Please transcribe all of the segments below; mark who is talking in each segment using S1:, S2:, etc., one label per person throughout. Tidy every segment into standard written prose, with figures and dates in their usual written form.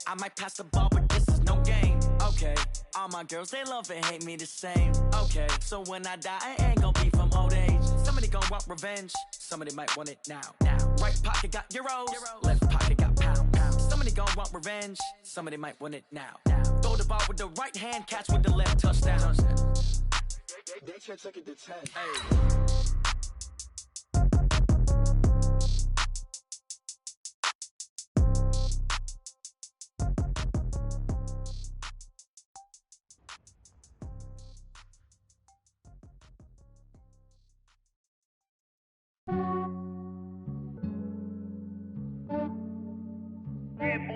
S1: I might pass the ball, but this is no game. Okay, all my girls, they love and hate me the same. Okay, so when I die, I ain't gonna be from old age. Somebody gonna want revenge, somebody might want it now. Right pocket got euros, left pocket got pounds. Somebody gonna want revenge, somebody might want it now. Throw the ball with the right hand, catch with the left, touchdown. They took it to 10. Hey.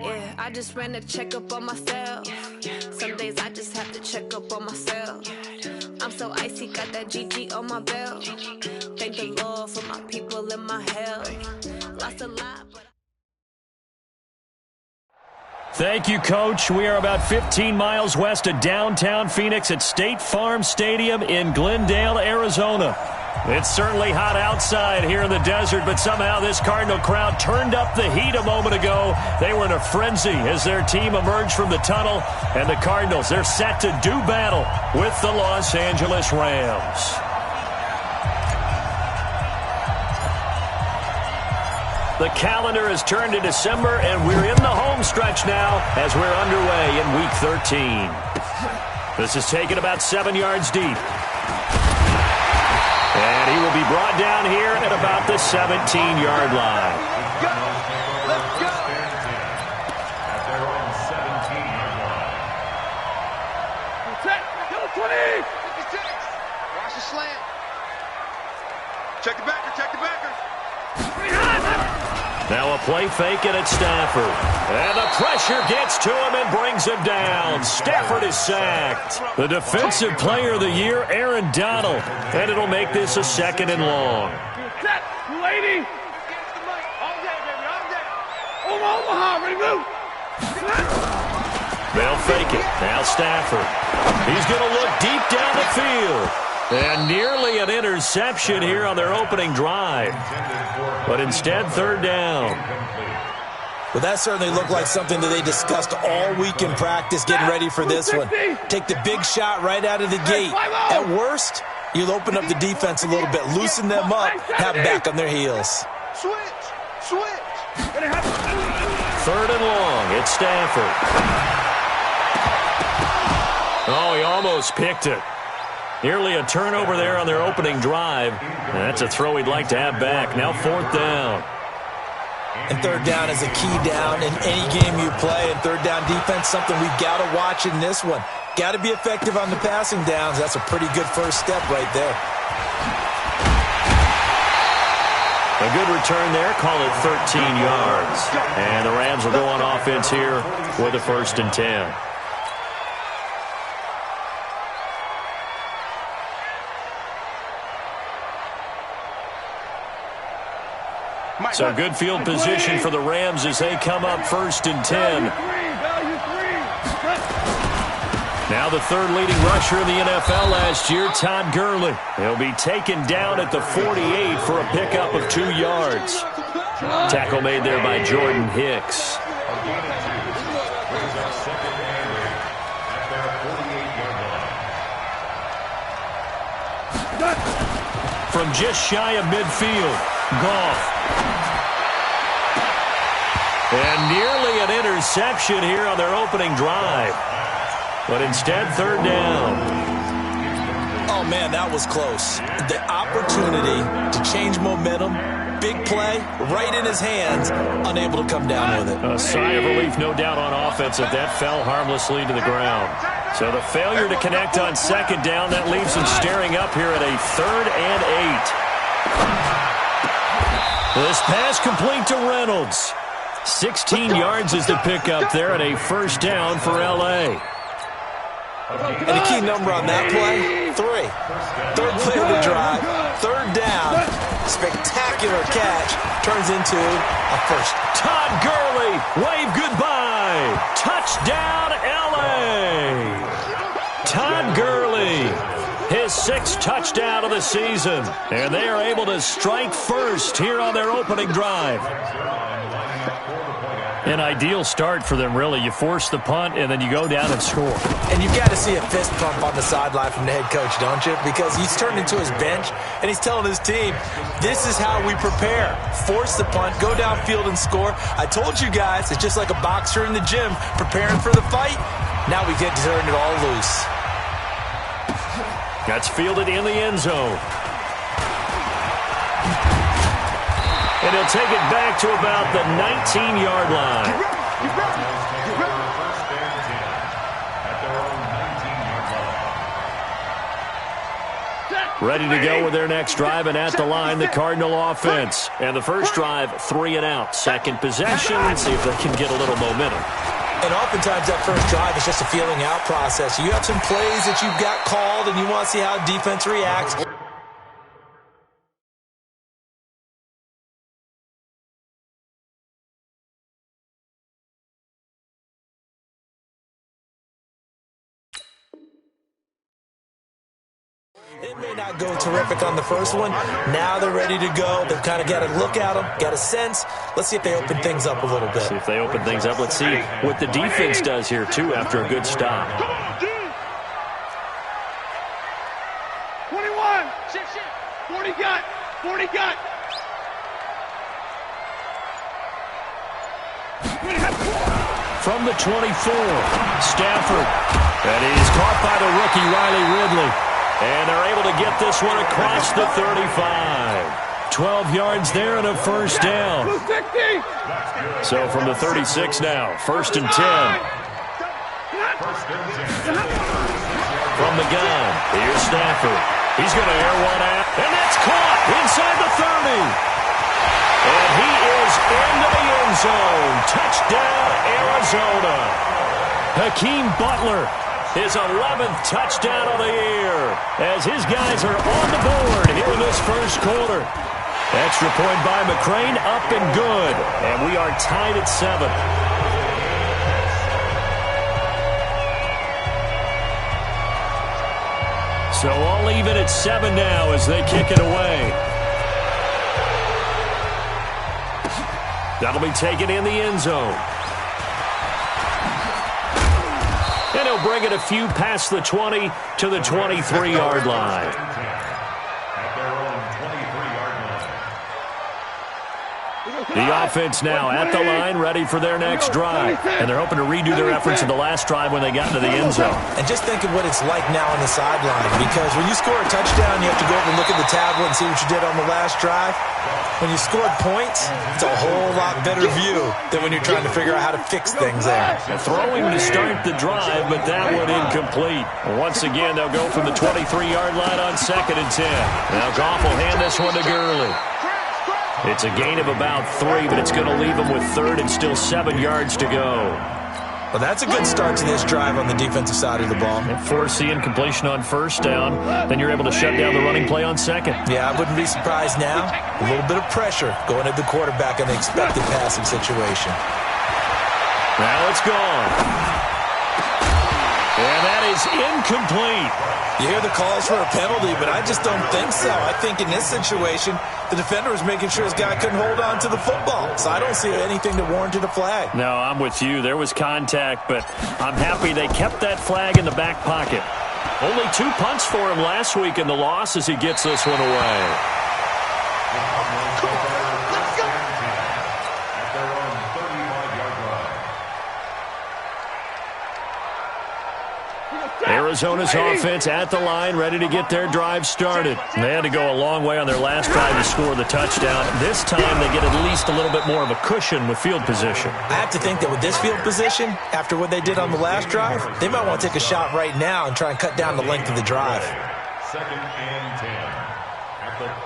S2: Yeah, I just ran a checkup on myself. Some days I just have to check up on myself. I'm so icy, got that GG on my belt. Thank the Lord for my people in my health. Lost a lot, but
S3: Thank you, Coach. We are about 15 miles west of downtown Phoenix at State Farm Stadium in Glendale, Arizona. It's certainly hot outside here in the desert, but somehow this Cardinal crowd turned up the heat a moment ago. They were in a frenzy as their team emerged from the tunnel, and the Cardinals, they're set to do battle with the Los Angeles Rams. The calendar has turned to December, and we're in the home stretch now as we're underway in Week 13. This is taken about 7 yards deep. And he will be brought down here at about the 17-yard line.
S4: Let's go! At their own 17-yard line.
S5: Check! Go 20!
S6: 56! Watch the slant. Check the backer, check the backer.
S3: Now a play fake and it's Stafford. And the pressure gets to him and brings him down. Stafford is sacked. The defensive player of the year, Aaron Donald. And it'll make this a 2nd and long.
S5: Set! 280!
S6: All day, baby, all day.
S5: Omaha, ready to move!
S3: They'll fake it. Now Stafford. He's going to look deep down the field. And nearly an interception here on their opening drive. But instead, 3rd down.
S7: Well, that certainly looked like something that they discussed all week in practice getting ready for this one. Take the big shot right out of the gate. At worst, you'll open up the defense a little bit, loosen them up, have them back on their heels.
S6: Switch!
S3: 3rd and long. It's Stafford. Oh, he almost picked it. Nearly a turnover there on their opening drive. And that's a throw he'd like to have back. Now 4th down.
S7: And 3rd down is a key down in any game you play. And 3rd down defense, something we've got to watch in this one. Got to be effective on the passing downs. That's a pretty good first step right there.
S3: A good return there. Call it 13 yards. And the Rams will go on offense here with a 1st and 10. So good field position for the Rams as they come up 1st and 10. Now the 3rd leading rusher in the NFL last year, Todd Gurley. He'll be taken down at the 48 for a pickup of 2 yards. Tackle made there by Jordan Hicks. From just shy of midfield, Goff. And nearly an interception here on their opening drive. But instead, 3rd down.
S7: Oh, man, that was close. The opportunity to change momentum, big play, right in his hands, unable to come down with it.
S3: A sigh of relief, no doubt, on offense if that fell harmlessly to the ground. So the failure to connect on 2nd down, that leaves him staring up here at a 3rd and 8. This pass complete to Reynolds. 16 yards is the pickup there at a 1st down for L.A.
S7: And a key number on that play, 3. 3rd play of the drive, 3rd down, spectacular catch, turns into a 1st.
S3: Todd Gurley, wave goodbye. Touchdown, L.A. Todd Gurley, his 6th touchdown of the season. And they are able to strike first here on their opening drive. An ideal start for them, really. You force the punt, and then you go down and score.
S7: And you've got to see a fist pump on the sideline from the head coach, don't you? Because he's turned into his bench, and he's telling his team, this is how we prepare. Force the punt, go downfield and score. I told you guys, it's just like a boxer in the gym preparing for the fight. Now we get to turn it all loose.
S3: That's fielded in the end zone. And he'll take it back to about the 19-yard line. Ready to go with their next drive, and at the line, the Cardinal offense. And the first drive, 3 and out. Second possession, see if they can get a little momentum.
S7: And oftentimes that first drive is just a feeling out process. You have some plays that you've got called, and you want to see how defense reacts. It may not go terrific on the first one. Now they're ready to go. They've kind of got a look at them, got a sense. Let's see if they open things up a little bit.
S3: See if they open things up. Let's see what the defense does here, too, after a good stop.
S5: 21. 40 got. 40 got.
S3: From the 24, Stafford. And he's caught by the rookie, Riley Ridley. And they're able to get this one across the 35. 12 yards there and a first down. So from the 36 now, 1st and 10. From the gun, here's Stafford. He's going to air one out, and that's caught inside the 30. And he is into the end zone. Touchdown, Arizona. Hakeem Butler, his 11th touchdown of the year, as his guys are on the board here in this first quarter. Extra point by McCrane, up and good. And we are tied at 7. So all even at 7 now as they kick it away. That'll be taken in the end zone. And he'll bring it a few past the 20 to the 23-yard line. The offense now at the line, ready for their next drive. And they're hoping to redo their efforts in the last drive when they got into the end zone.
S7: And just think of what it's like now on the sideline, because when you score a touchdown, you have to go over and look at the tablet and see what you did on the last drive. When you scored points, it's a whole lot better view than when you're trying to figure out how to fix things there.
S3: Throwing to start the drive, but that one incomplete. Once again, they'll go from the 23-yard line on 2nd and 10. Now Goff will hand this one to Gurley. It's a gain of about 3, but it's going to leave them with 3rd and still 7 yards to go.
S7: Well, that's a good start to this drive on the defensive side of the ball.
S3: Force the incompletion on 1st down. Then you're able to shut down the running play on 2nd.
S7: Yeah, I wouldn't be surprised now. A little bit of pressure going at the quarterback in the expected passing situation.
S3: Now it's gone. And that is incomplete.
S7: You hear the calls for a penalty, but I just don't think so. I think in this situation, the defender was making sure his guy couldn't hold on to the football. So I don't see anything that warranted a flag.
S3: No, I'm with you. There was contact, but I'm happy they kept that flag in the back pocket. Only 2 punts for him last week in the loss as he gets this one away. Arizona's offense at the line, ready to get their drive started. They had to go a long way on their last drive to score the touchdown. This time they get at least a little bit more of a cushion with field position.
S7: I have to think that with this field position, after what they did on the last drive, they might want to take a shot right now and try and cut down the length of the drive.
S4: 2nd and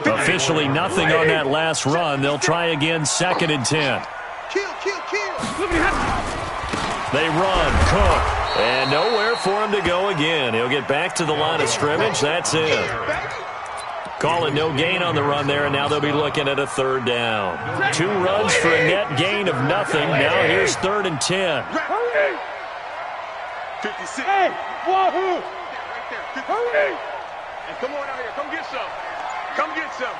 S4: 10.
S3: Officially nothing on that last run. They'll try again 2nd and 10. They run, Cook. And nowhere for him to go again. He'll get back to the line of scrimmage. That's it. Call it no gain on the run there, and now they'll be looking at a 3rd down. 2 runs for a net gain of nothing. Now here's 3rd and 10.
S6: 56.
S5: Hey, wahoo!
S6: Hurry! And come on out here. Come get some. Come get some.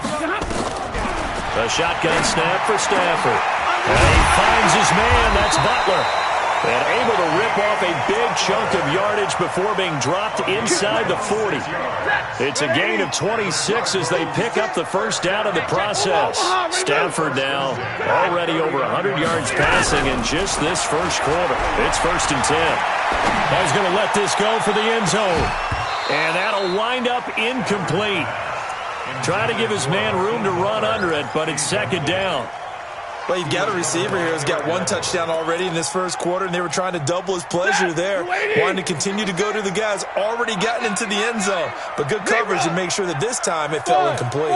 S3: A shotgun snap for Stafford. And he finds his man. That's Butler. And able to rip off a big chunk of yardage before being dropped inside the 40. It's a gain of 26 as they pick up the first down in the process. Stafford now already over 100 yards passing in just this first quarter. It's 1st and 10. Now he's going to let this go for the end zone. And that'll wind up incomplete. Try to give his man room to run under it, but it's 2nd down.
S7: Well, you've got a receiver here who's got 1 touchdown already in this first quarter, and they were trying to double his pleasure there. Wanting to continue to go to the guys already gotten into the end zone. But good coverage to make sure that this time it fell incomplete.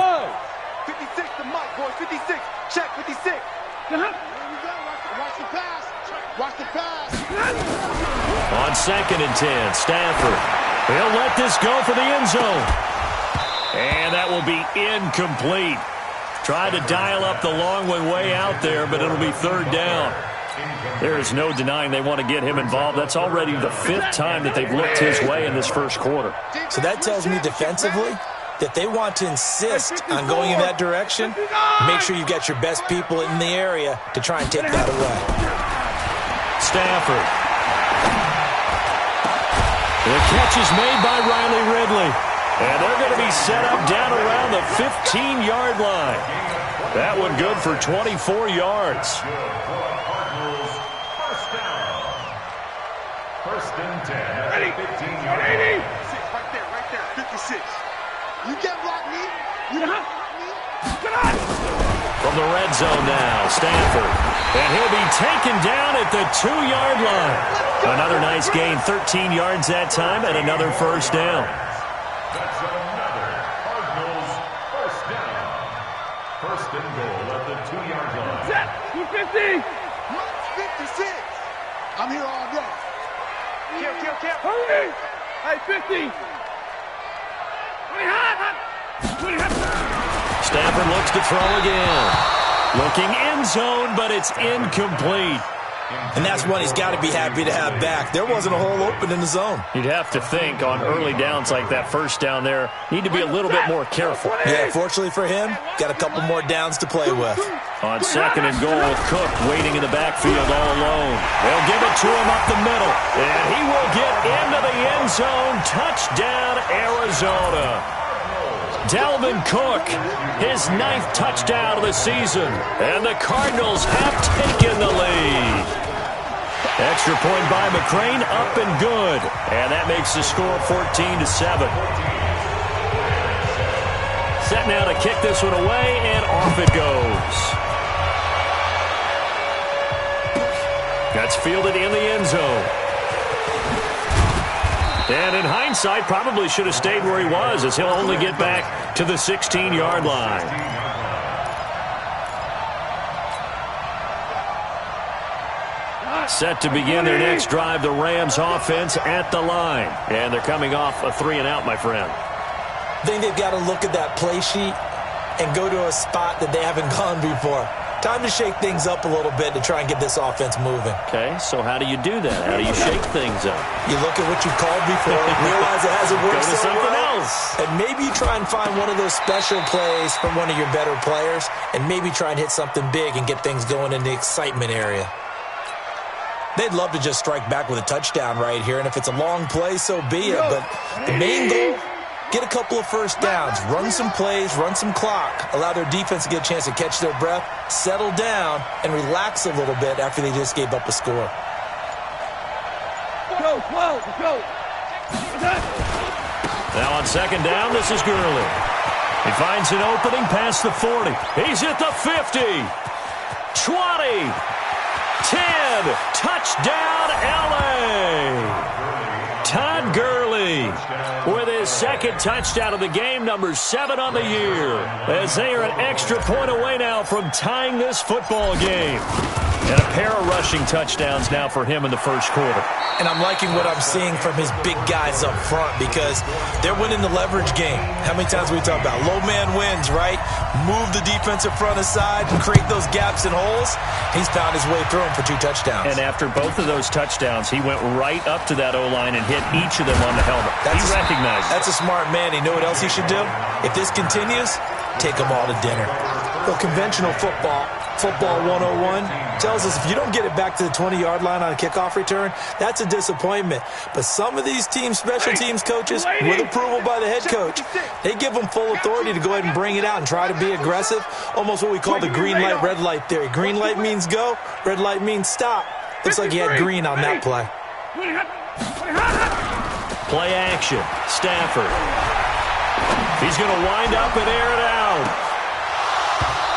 S6: 56 to Mike, boys. 56. Check 56. Here we go. Watch the pass. Watch the pass.
S3: On 2nd and 10, Stafford. He'll let this go for the end zone. And that will be incomplete. Tried to dial up the long one way out there, but it'll be 3rd down. There is no denying they want to get him involved. That's already the 5th time that they've looked his way in this first quarter.
S7: So that tells me defensively that they want to insist on going in that direction. Make sure you've got your best people in the area to try and take that away.
S3: Stafford. The catch is made by Riley Ridley. And they're going to be set up down around the 15-yard line. That one good for 24 yards.
S4: First and 10.
S5: Ready.
S4: 15-yard
S5: Ready.
S6: Right there. 56. You can't block me. You can't block me.
S5: Get on.
S3: From the red zone now, Stafford. And he'll be taken down at the 2-yard line. Another nice gain, 13 yards that time, and another first down.
S4: That's another Cardinals first down. First and goal at the 2-yard line.
S5: Set. 250.
S6: 56. I'm here all day. Kill.
S5: Hurry. Hey, 50. 20 hot. 20 hot.
S3: Stafford looks to throw again. Looking end zone, but it's incomplete.
S7: And that's one he's got to be happy to have back. There wasn't a hole open in the zone.
S3: You'd have to think on early downs like that first down there, need to be a little bit more careful.
S7: Yeah, fortunately for him, got a couple more downs to play with.
S3: On 2nd and goal with Cook waiting in the backfield all alone. They'll give it to him up the middle. And he will get into the end zone. Touchdown, Arizona. Dalvin Cook, his 9th touchdown of the season. And the Cardinals have taken the lead. Extra point by McCrane, up and good. And that makes the score 14-7. Set now to kick this one away, and off it goes. That's fielded in the end zone. And in hindsight, probably should have stayed where he was, as he'll only get back to the 16-yard line. Set to begin their next drive, the Rams offense at the line. And they're coming off a 3-and-out, my friend.
S7: I think they've got to look at that play sheet and go to a spot that they haven't gone before. Time to shake things up a little bit to try and get this offense moving.
S3: Okay, so how do you do that? How do you shake things up?
S7: You look at what you've called before, realize it hasn't worked
S3: Go to
S7: so
S3: something
S7: well,
S3: else.
S7: and maybe you try and find one of those special plays from one of your better players, and maybe try and hit something big and get things going in the excitement area. They'd love to just strike back with a touchdown right here, and if it's a long play, so be it. But the main goal, get a couple of first downs, run some plays, run some clock, allow their defense to get a chance to catch their breath, settle down, and relax a little bit after they just gave up a score.
S5: Go.
S3: Now on 2nd down, this is Gurley. He finds an opening past the 40. He's at the 50. 20. 10. Touchdown, L.A. Todd Gurley with his 2nd touchdown of the game, number 7 on the year, as they are an extra point away now from tying this football game. And a pair of rushing touchdowns now for him in the first quarter.
S7: And I'm liking what I'm seeing from his big guys up front because they're winning the leverage game. How many times we talk about low man wins, right? Move the defensive front aside and create those gaps and holes. He's found his way through them for 2 touchdowns.
S3: And after both of those touchdowns, he went right up to that O-line and hit each of them on the helmet. He recognized it.
S7: That's a smart man. You know what else he should do? If this continues, take them all to dinner. Well, conventional football Football 101 tells us if you don't get it back to the 20-yard line on a kickoff return, that's a disappointment. But some of these special teams coaches, with approval by the head coach, they give them full authority to go ahead and bring it out and try to be aggressive. Almost what we call the green light, red light theory. Green light means go, red light means stop. Looks like he had green on that play.
S3: Play action. Stafford. He's going to wind up and air it out.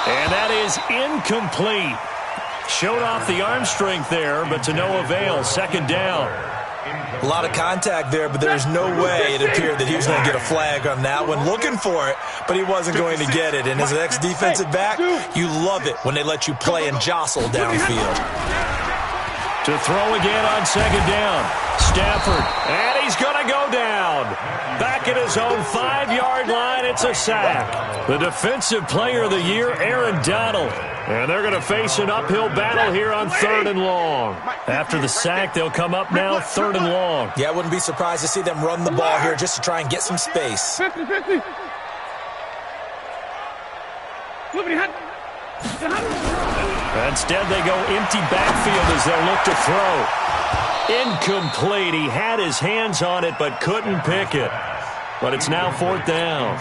S3: And that is incomplete. Showed off the arm strength there, but to no avail. Second down.
S7: A lot of contact there, but there's no way it appeared that he was going to get a flag on that one. Looking for it, but he wasn't going to get it. And as an ex-defensive back, you love it when they let you play and jostle downfield.
S3: To throw again on second down. Stafford, and he's going to go down. Back at his own 5-yard line, it's a sack. The Defensive Player of the Year, Aaron Donald. And they're going to face an uphill battle here on 3rd and long. After the sack, they'll come up now 3rd and long.
S7: Yeah, I wouldn't be surprised to see them run the ball here just to try and get some space.
S5: 50-50.
S3: Instead, they go empty backfield as they'll look to throw. Incomplete. He had his hands on it but couldn't pick it. But it's now 4th down.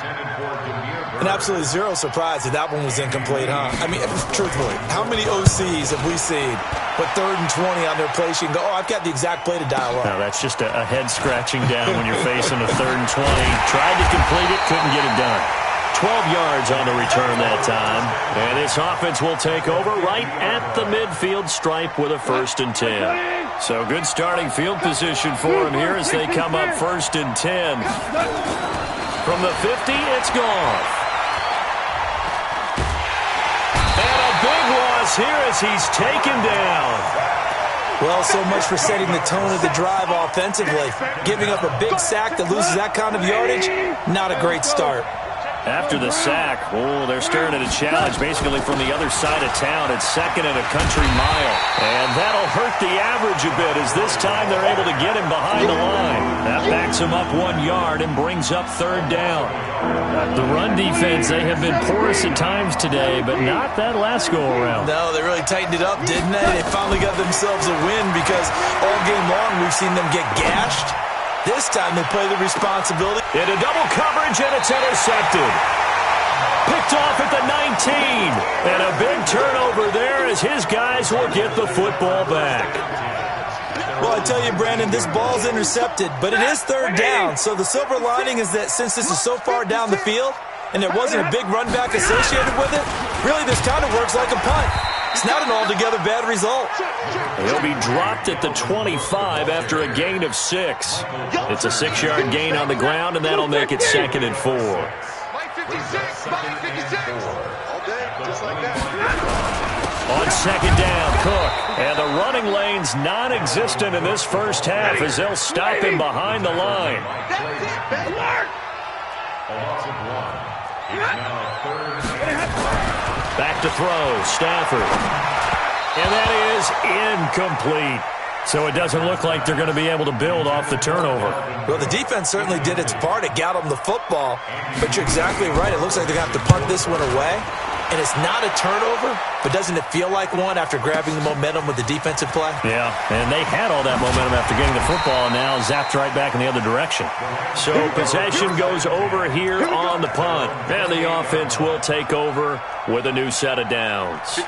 S7: And absolutely zero surprise that that one was incomplete, huh? I mean, truthfully, how many OCs have we seen put 3rd and 20 on their play sheet and go, oh, I've got the exact play to dial up?
S3: No, that's just a head scratching down when you're facing a 3rd and 20. Tried to complete it, couldn't get it done. 12 yards on the return that time. And this offense will take over right at the midfield stripe with a 1st and 10. So good starting field position for him here as they come up 1st and 10. From the 50, it's gone. And a big loss here as he's taken down.
S7: Well, so much for setting the tone of the drive offensively. Giving up a big sack that loses that kind of yardage, not a great start.
S3: After the sack, they're staring at a challenge basically from the other side of town. It's 2nd and a country mile. And that'll hurt the average a bit as this time they're able to get him behind the line. That backs him up 1 yard and brings up 3rd down. The run defense, they have been porous at times today, but not that last go-around.
S7: No, they really tightened it up, didn't they? They finally got themselves a win because all game long we've seen them get gashed. This time they play the responsibility.
S3: Into double coverage, and it's intercepted. Picked off at the 19. And a big turnover there as his guys will get the football back.
S7: Well, I tell you, Brandon, this ball's intercepted, but it is 3rd down. So the silver lining is that since this is so far down the field and there wasn't a big run back associated with it, really this kind of works like a punt. It's not an altogether bad result.
S3: He'll be dropped at the 25 after a gain of 6. It's a 6-yard gain on the ground, and that'll make it 2nd and 4. On 2nd down, Cook. And the running lane's non-existent in this first half as they'll stop him behind the line. Back to throw, Stafford. And that is incomplete. So it doesn't look like they're going to be able to build off the turnover.
S7: Well, the defense certainly did its part. It got them the football. But you're exactly right. It looks like they're going to have to punt this one away. And it's not a turnover, but doesn't it feel like one after grabbing the momentum with the defensive play?
S3: Yeah, and they had all that momentum after getting the football and now zapped right back in the other direction. So possession goes over here on the punt. And the offense will take over with a new set of downs.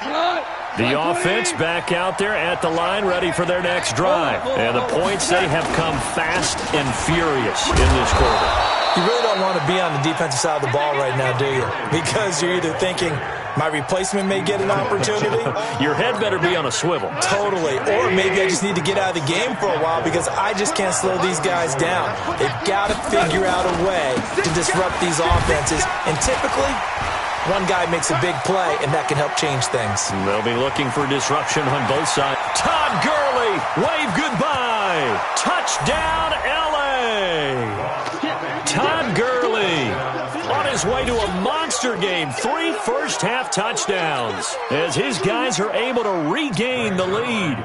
S3: The offense back out there at the line ready for their next drive. And the points, they have come fast and furious in this quarter.
S7: You really don't want to be on the defensive side of the ball right now, do you? Because you're either thinking, my replacement may get an opportunity.
S3: Your head better be on a swivel.
S7: Totally. Or maybe I just need to get out of the game for a while because I just can't slow these guys down. They've got to figure out a way to disrupt these offenses. And typically, one guy makes a big play, and that can help change things.
S3: They'll be looking for disruption on both sides. Todd Gurley, wave goodbye. Touchdown, L.A. Todd Gurley on his way to a monster game. 3 first-half touchdowns as his guys are able to regain the lead.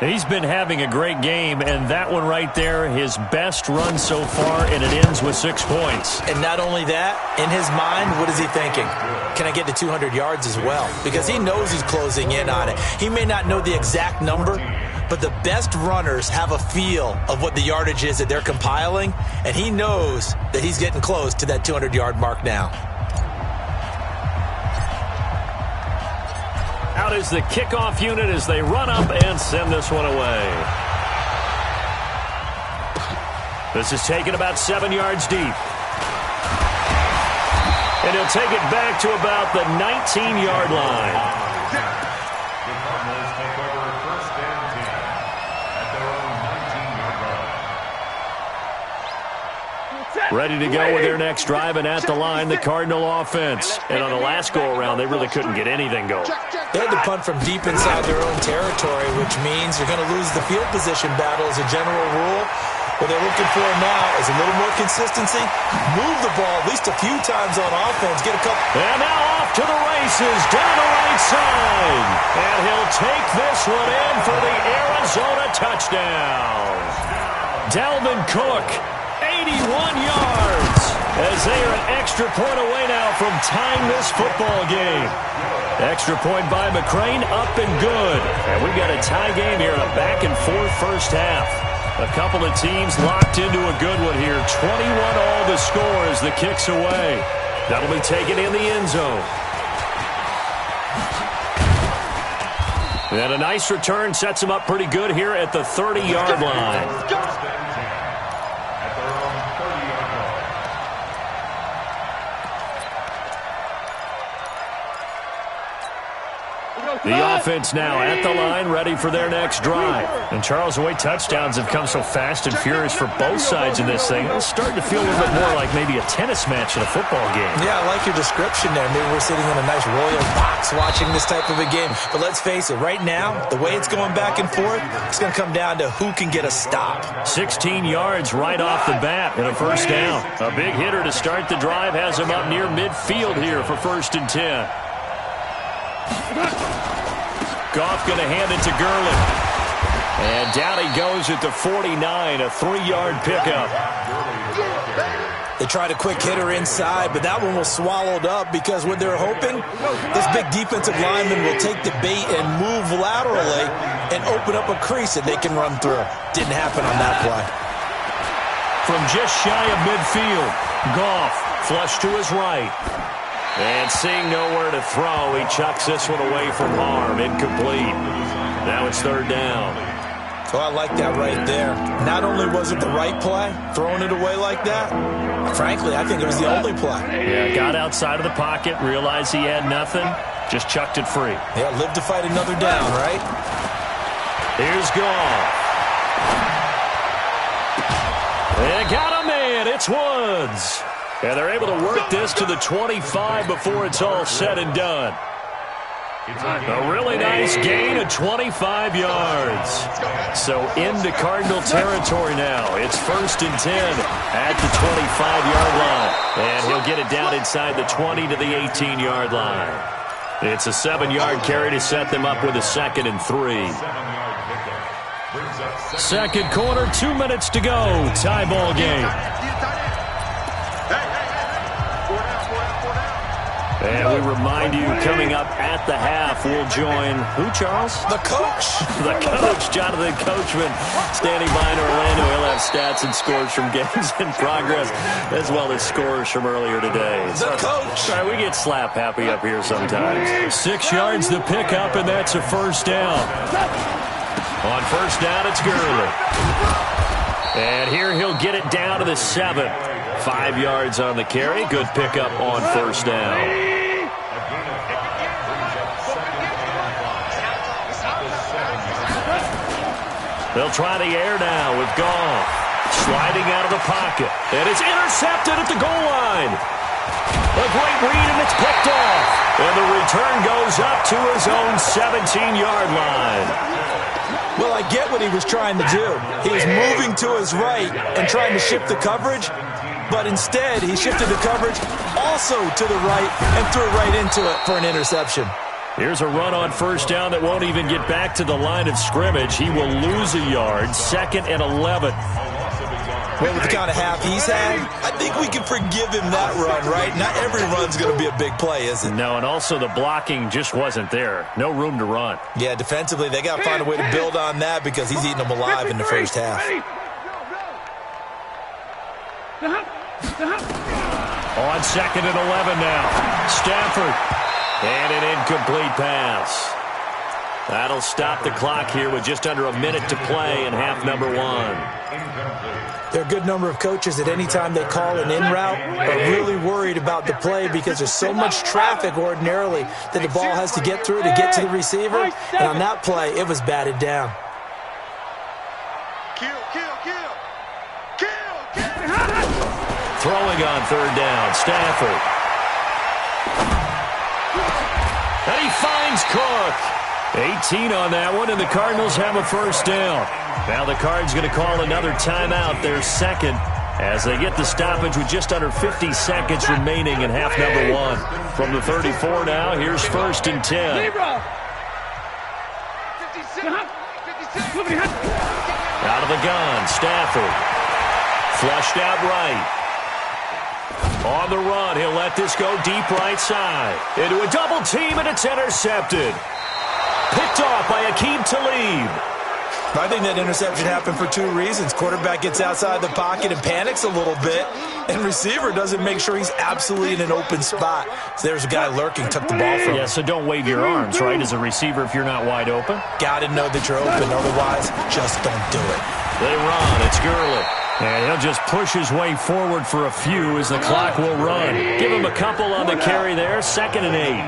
S3: He's been having a great game, and that one right there, his best run so far, and it ends with 6 points.
S7: And not only that, in his mind, what is he thinking? Can I get to 200 yards as well? Because he knows he's closing in on it. He may not know the exact number, but the best runners have a feel of what the yardage is that they're compiling, and he knows that he's getting close to that 200-yard mark now.
S3: Out is the kickoff unit as they run up and send this one away. This is taken about 7 yards deep. And he'll take it back to about the 19-yard line.
S4: The Cardinals take over 1st and 10 at their own 19-yard line.
S3: Ready to go with their next drive, and at the line, the Cardinal offense. And on the last go-around, they really couldn't get anything going.
S7: They had to punt from deep inside their own territory, which means you're going to lose the field position battle as a general rule. What they're looking for now is a little more consistency. Move the ball at least a few times on offense. Get a couple.
S3: And now off to the races, down the right side. And he'll take this one in for the Arizona touchdown. Dalvin Cook, 81 yards, as they are an extra point away now from tying this football game. Extra point by McCrane, up and good. And we've got a tie game here in a back-and-forth first half. A couple of teams locked into a good one here. 21 all the score as the kick's away. That'll be taken in the end zone. And a nice return sets him up pretty good here at the 30-yard line. The offense now at the line, ready for their next drive. And Charles, the way touchdowns have come so fast and furious for both sides in this thing, it's starting to feel a little bit more like maybe a tennis match in a football game. Yeah, I like your description there. Maybe we're sitting in a nice royal box watching this type of a game. But let's face it, right now, the way it's going back and forth, it's going to come down to who can get a stop. 16 yards right off the bat and a first down. A big hitter to start the drive has him up near midfield here for 1st and 10. Goff going to hand it to Gurley. And down he goes at the 49, a 3-yard pickup. They tried a quick hitter inside, but that one was swallowed up because what they're hoping, this big defensive lineman will take the bait and move laterally and open up a crease that they can run through. Didn't happen on that play. From just shy of midfield, Goff flush to his right. And seeing nowhere to throw, he chucks this one away from harm. Incomplete. Now it's 3rd down. Oh, I like that right there. Not only was it the right play, throwing it away like that, frankly, I think it was the only play. Yeah, got outside of the pocket, realized he had nothing, just chucked it free. Yeah, live to fight another down, right? Here's Goff. And got a man. It's Woods. And they're able to work this to the 25 before it's all said and done. A really nice gain of 25 yards. So into Cardinal territory now. It's 1st and 10 at the 25-yard line. And he'll get it down inside the 20 to the 18-yard line. It's a 7-yard carry to set them up with a 2nd and 3. Second quarter, 2 minutes to go. Tie ball game. And we remind you, coming up at the half, we'll join who, Charles? The coach. The coach, Jonathan Coachman, standing by in Orlando. He'll have stats and scores from games in progress, as well as scores from earlier today. The coach. Sorry, we get slap happy up here sometimes. 6 yards the pickup, and that's a first down. On first down, it's Gurley. And here he'll get it down to the 7. 5 yards on the carry. Good pickup on first down. They'll try the air now with Goff. Sliding out of the pocket. And it's intercepted at the goal line. A great read, and it's picked off. And the return goes up to his own 17-yard line. Well, I get what he was trying to do. He was moving to his right and trying to shift the coverage. But instead, he shifted the coverage also to the right and threw right into it for an interception. Here's a run on first down that won't even get back to the line of scrimmage. He will lose a yard, 2nd and 11.
S7: Well, with the kind of half he's had, I think we can forgive him that run, right? Not every run's going to be a big play, is it?
S3: No, and also the blocking just wasn't there. No room to run.
S7: Yeah, defensively, they got to find a way to build on that because he's eating them alive in the first half.
S3: On 2nd and 11 now. Stafford. And an incomplete pass. That'll stop the clock here with just under a minute to play in half number 1.
S7: There are a good number of coaches at any time they call an in route are really worried about the play because there's so much traffic ordinarily that the ball has to get through to get to the receiver. And on that play, it was batted down.
S3: Throwing on 3rd down, Stafford. And he finds Cook. 18 on that one, and the Cardinals have a first down. Now the Cards going to call another timeout, their 2nd, as they get the stoppage with just under 50 seconds remaining in half number 1. From the 34 now, here's 1st and 10. Out of the gun, Stafford. Flushed out right. On the run, he'll let this go deep right side. Into a double team, and it's intercepted. Picked off by Aqib Talib.
S7: I think that interception happened for 2 reasons. Quarterback gets outside the pocket and panics a little bit, and receiver doesn't make sure he's absolutely in an open spot. So there's a guy lurking, took the ball from him.
S3: Yeah, so don't wave your arms, right, as a receiver if you're not wide open.
S7: Got to know that you're open, otherwise just don't do it.
S3: They run, it's Gurley. And he'll just push his way forward for a few as the clock will run. Give him a couple on the carry there, 2nd and 8.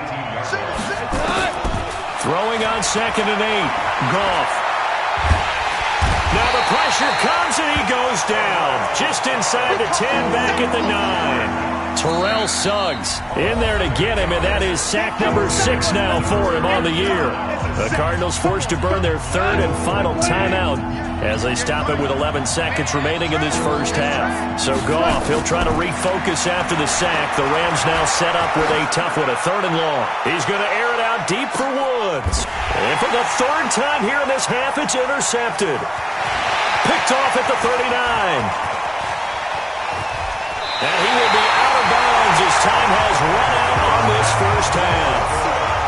S3: Throwing on 2nd and 8. Goff. Now the pressure comes and he goes down. Just inside the 10, back at the 9. Terrell Suggs in there to get him, and that is sack number 6 now for him on the year. The Cardinals forced to burn their 3rd and final timeout as they stop it with 11 seconds remaining in this first half. So Goff, he'll try to refocus after the sack. The Rams now set up with a tough one, a 3rd and long. He's going to air it out deep for Woods. And for the 3rd time here in this half, it's intercepted. Picked off at the 39. And he will be out of bounds as time has run out on this first half.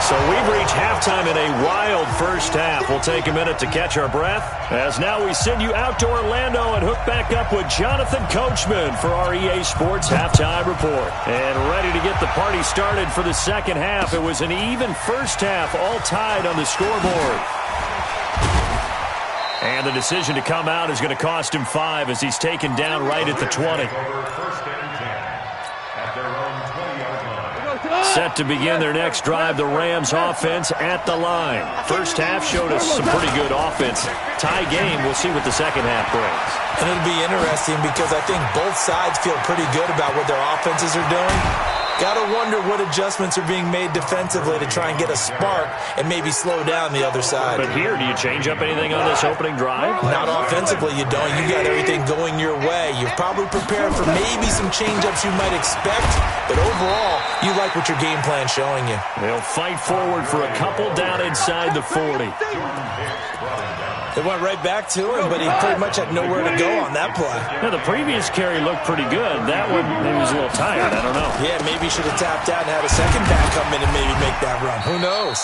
S3: So we've reached halftime in a wild first half. We'll take a minute to catch our breath as now we send you out to Orlando and hook back up with Jonathan Coachman for our EA Sports Halftime Report. And ready to get the party started for the second half. It was an even first half, all tied on the scoreboard. And the decision to come out is going to cost him 5 as he's taken down right at the 20. Set to begin their next drive, the Rams offense at the line. First half showed us some pretty good offense. Tie game, we'll see what the second half brings.
S7: And it'll be interesting because I think both sides feel pretty good about what their offenses are doing. Got to wonder what adjustments are being made defensively to try and get a spark and maybe slow down the other side.
S3: But here, do you change up anything on this opening drive?
S7: Not offensively, you don't. You got everything going your way. You've probably prepared for maybe some change-ups you might expect, but overall, you like what your game plan's showing you.
S3: They'll fight forward for a couple down inside the 40.
S7: They went right back to him, but he pretty much had nowhere to go on that play.
S3: Yeah, the previous carry looked pretty good. That one, he was a little tired. I don't know.
S7: Yeah, maybe he should have tapped out and had a second back come in and maybe make that run. Who knows?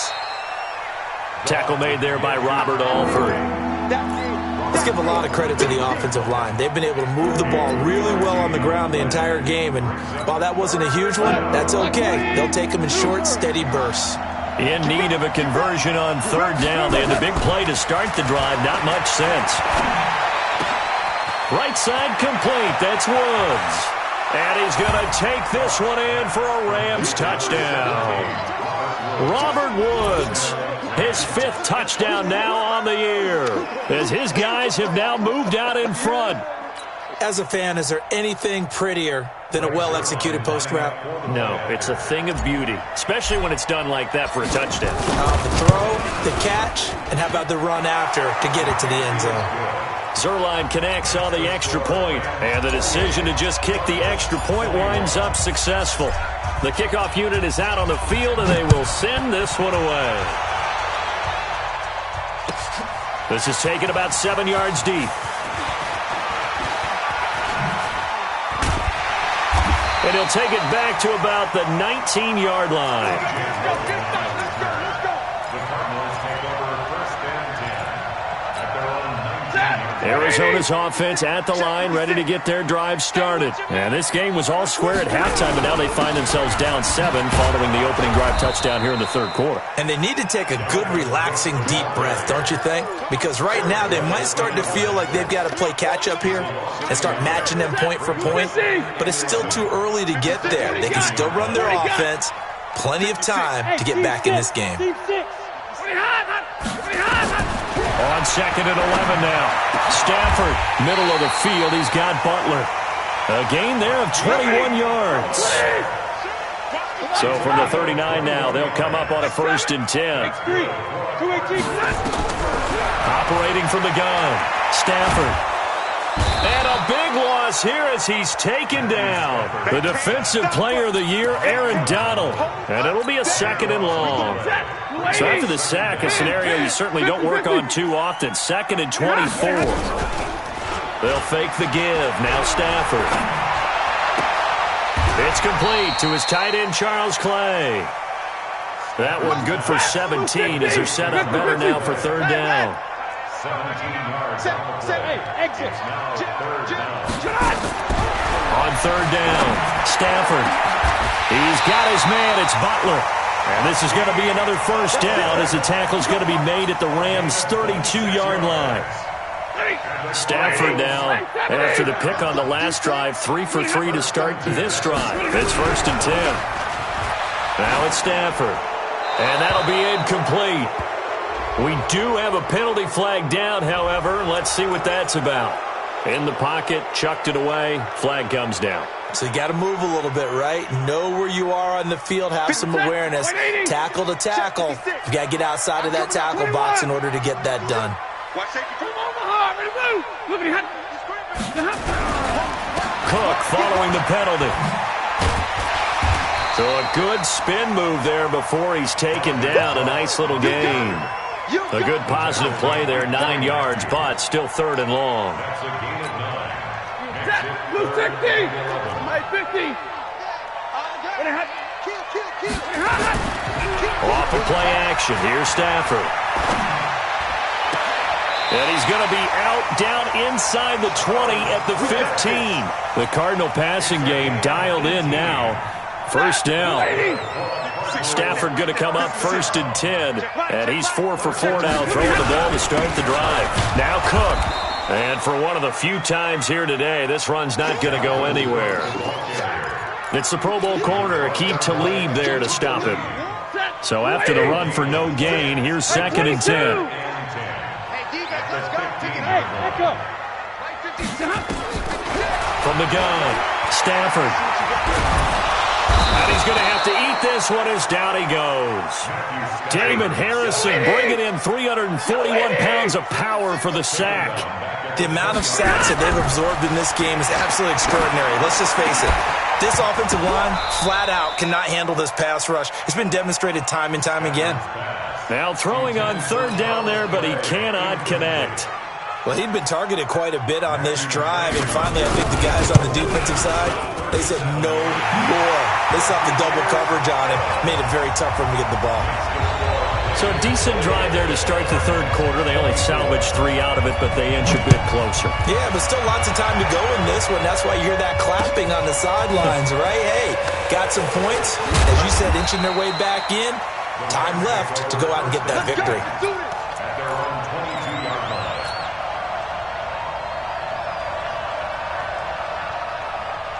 S3: Tackle made there by Robert Alford.
S7: Let's give a lot of credit to the offensive line. They've been able to move the ball really well on the ground the entire game, and while that wasn't a huge one, that's okay. They'll take them in short, steady bursts.
S3: In need of a conversion on 3rd down. They had the big play to start the drive. Not much sense. Right side complete. That's Woods. And he's going to take this one in for a Rams touchdown. Robert Woods, his 5th touchdown now on the year, as his guys have now moved out in front.
S7: As a fan, is there anything prettier than a well-executed post route?
S3: No, it's a thing of beauty, especially when it's done like that for a touchdown.
S7: The throw, the catch, and how about the run after to get it to the end zone?
S3: Zerline connects on the extra point, and the decision to just kick the extra point winds up successful. The kickoff unit is out on the field, and they will send this one away. This is taken about 7 yards deep. And he'll take it back to about the 19-yard line. Arizona's offense at the line, ready to get their drive started. And this game was all square at halftime, but now they find themselves down 7 following the opening drive touchdown here in the third quarter.
S7: And they need to take a good, relaxing, deep breath, don't you think? Because right now they might start to feel like they've got to play catch-up here and start matching them point for point. But it's still too early to get there. They can still run their offense. Plenty of time to get back in this game.
S3: On 2nd and 11 now. Stafford, middle of the field. He's got Butler. A gain there of 21 yards. So from the 39 now, they'll come up on a 1st and 10. Operating from the gun. Stafford. And a big loss here as he's taken down. The defensive player of the year, Aaron Donald. And it'll be a 2nd and long. So after the sack, a scenario you certainly don't work on too often. 2nd and 24. They'll fake the give. Now Stafford. It's complete to his tight end, Charles Clay. That one good for 17 as they're set up better now for 3rd down.
S4: 17 yards on the play.
S5: Exit.
S3: On 3rd down, Stafford. He's got his man. It's Butler. And this is going to be another 1st down as the tackle's going to be made at the Rams' 32-yard line. Stafford now, after the pick on the last drive, 3 for 3 to start this drive. It's 1st and 10. Now it's Stafford. And that'll be incomplete. We do have a penalty flag down, however. Let's see what that's about. In the pocket, chucked it away, flag comes down.
S7: So you got to move a little bit, right? Know where you are on the field, have some awareness. Tackle to tackle. You got to get outside of that tackle box in order to get that done.
S3: Cook following the penalty. So a good spin move there before he's taken down. A nice little gain. A good positive play there, 9 yards, but still 3rd and long.
S4: That's a gain of 9.
S5: Blue 60. My 50.
S3: Off of play action. Here's Stafford. And he's going to be out down inside the 20 at the 15. The Cardinal passing game dialed in now. 1st down. Stafford going to come up 1st and 10. And he's 4 for 4 now, throwing the ball to start the drive. Now Cook. And for one of the few times here today, this run's not going to go anywhere. It's the Pro Bowl corner, Aqib Talib there to stop him. So after the run for no gain, here's 2nd and 10. From the gun, Stafford. And he's going to have to eat this one as down he goes. Damon Harrison bringing in 341 pounds of power for the sack.
S7: The amount of sacks that they've absorbed in this game is absolutely extraordinary. Let's just face it. This offensive line, flat out, cannot handle this pass rush. It's been demonstrated time and time again.
S3: Now throwing on 3rd down there, but he cannot connect.
S7: Well, he'd been targeted quite a bit on this drive, and finally I think the guys on the defensive side, they said no more. They saw the double coverage on him, made it very tough for him to get the ball.
S3: So a decent drive there to start the 3rd quarter. They only salvaged 3 out of it, but they inch a bit closer.
S7: Yeah, but still lots of time to go in this one. That's why you hear that clapping on the sidelines, right? Hey, got some points. As you said, inching their way back in. Time left to go out and get that victory.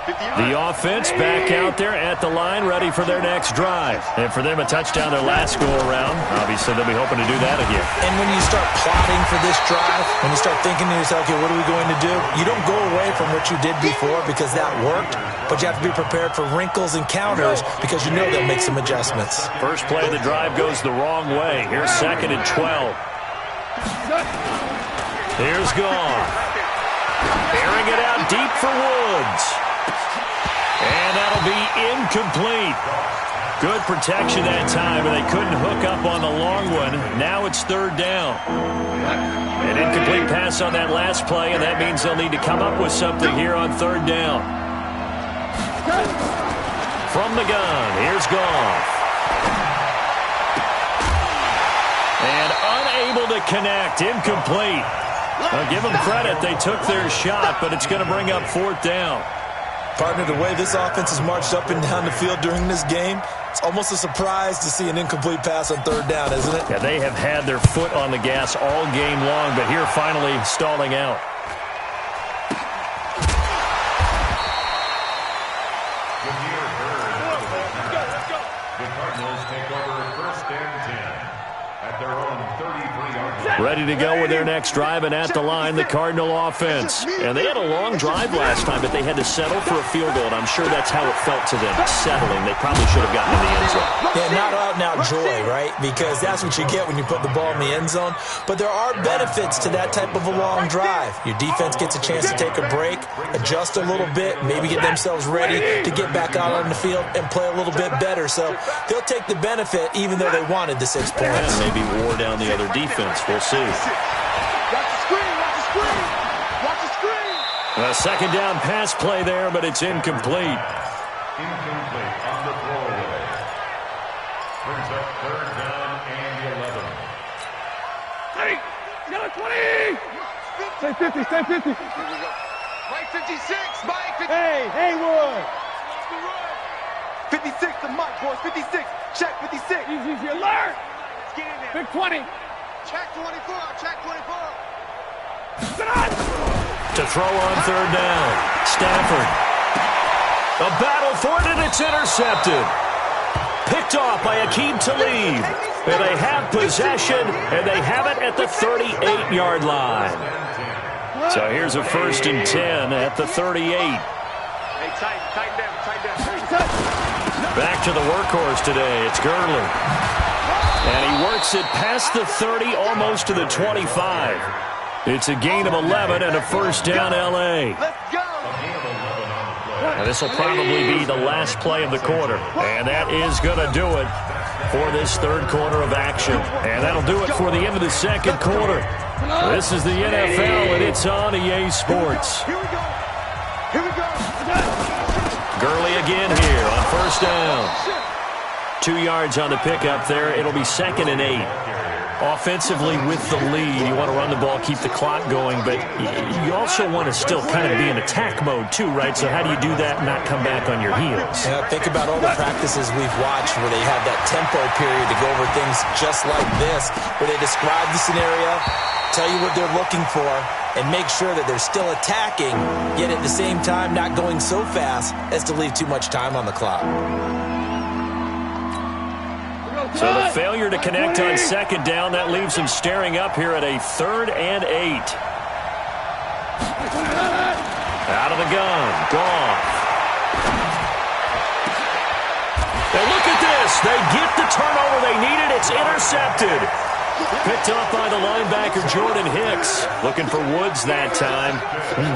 S3: The offense back out there at the line, ready for their next drive. And for them, a touchdown their last go-around. Obviously, they'll be hoping to do that again.
S7: And when you start plotting for this drive, when you start thinking to yourself, okay, what are we going to do? You don't go away from what you did before because that worked, but you have to be prepared for wrinkles and counters because you know they'll make some adjustments.
S3: First play of the drive goes the wrong way. Here's 2nd and 12. Here's Goff. Airing it out deep for Woods. And that'll be incomplete. Good protection that time, but they couldn't hook up on the long one. Now it's third down. An incomplete pass on that last play, and that means they'll need to come up with something here on third down. From the gun, here's Goff. And unable to connect, incomplete. I'll give them credit, they took their shot, but it's going to bring up fourth down.
S7: Partner, the way this offense has marched up and down the field during this game, it's almost a surprise to see an incomplete pass on third down, isn't it?
S3: Yeah, they have had their foot on the gas all game long, but here finally stalling out.
S4: The Cardinals take over first and 10 at their own 33-yard line.
S3: Ready to go with their next drive, and at the line, the Cardinal offense. And they had a long drive last time, but they had to settle for a field goal, and I'm sure that's how it felt to them, settling. They probably should have gotten in the end zone.
S7: Yeah, not out-and-out joy, right? Because that's what you get when you put the ball in the end zone. But there are benefits to that type of a long drive. Your defense gets a chance to take a break, adjust a little bit, maybe get themselves ready to get back out on the field and play a little bit better. So they'll take the benefit even though they wanted the 6 points.
S3: And maybe wore down the other defense. We'll see.
S6: Watch the screen, watch the screen, watch the screen.
S3: A second down pass play there, but it's incomplete.
S4: Incomplete on the throwaway. Brings up third down and 11.
S5: Hey, got a 20. Stay 50, stay 50.
S6: Mike 56, Mike 56.
S5: Hey, Haywood.
S6: 56 to Mike, boys, 56. Check 56.
S5: Easy, alert.
S6: Get in there.
S5: Big 20.
S6: Check 24, check 24.
S5: Sit on.
S3: To throw on third down. Stafford. A battle for it, and it's intercepted. Picked off by Aqib Talib. And they have possession, and they have it at the 38-yard line. So here's a 1st and 10 at the 38.
S6: Hey, tighten down.
S3: Back to the workhorse today. It's Gurley. And he works it past the 30, almost to the 25. It's a gain of 11 and a first down, L.A.
S6: Let's go.
S3: And this will probably be the last play of the quarter. And that is going to do it for this third quarter of action. And that'll do it for the end of the second quarter. This is the NFL, and it's on EA Sports.
S6: Here we go. Here we go.
S3: Gurley again here on first down. 2 yards on the pickup there. It'll be 2nd and 8. Offensively with the lead, you want to run the ball, keep the clock going, but you also want to still kind of be in attack mode too, right? So how do you do that and not come back on your heels?
S7: Yeah, think about all the practices we've watched where they have that tempo period to go over things just like this, where they describe the scenario, tell you what they're looking for, and make sure that they're still attacking, yet at the same time not going so fast as to leave too much time on the clock.
S3: So the failure to connect on second down, that leaves them staring up here at a 3rd and 8. Out of the gun, Goff. And look at this. They get the turnover they needed. It's intercepted. Picked up by the linebacker, Jordan Hicks. Looking for Woods that time.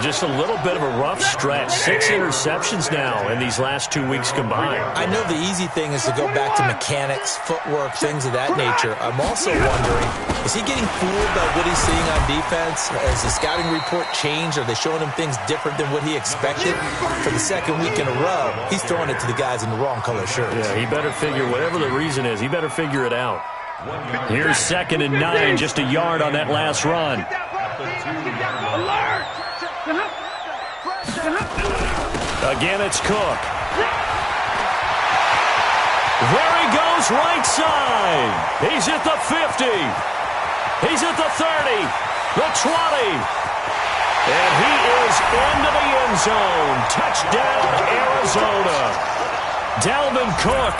S3: Just a little bit of a rough stretch. 6 interceptions now in these last 2 weeks combined.
S7: I know the easy thing is to go back to mechanics, footwork, things of that nature. I'm also wondering, is he getting fooled by what he's seeing on defense? Has the scouting report changed? Are they showing him things different than what he expected? For the second week in a row, he's throwing it to the guys in the wrong color shirts.
S3: Yeah, he better figure, whatever the reason is, he better figure it out. Here's 2nd and 9, just a yard on that last run. Again, it's Cook. There he goes, right side. He's at the 50. He's at the 30, the 20. And he is into the end zone. Touchdown, Arizona. Dalvin Cook,